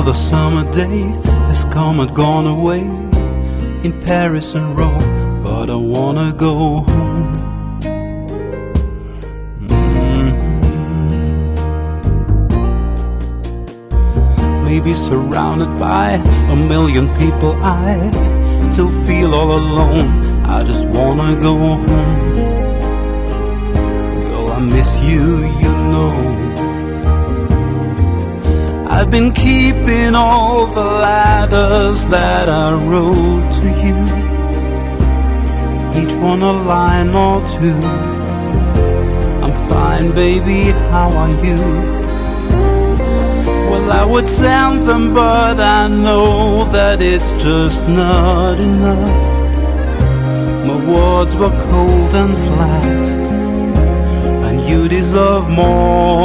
Another summer day has come and gone away in Paris and Rome, but I wanna go home. Maybe surrounded by a million people, I still feel all alone. I just wanna go home. Girl, I miss you, you know. I've been keeping all the ladders that I wrote to you, each one a line or two. I'm fine, baby, how are you? Well, I would send them, but I know that it's just not enough. My words were cold and flat, and you deserve more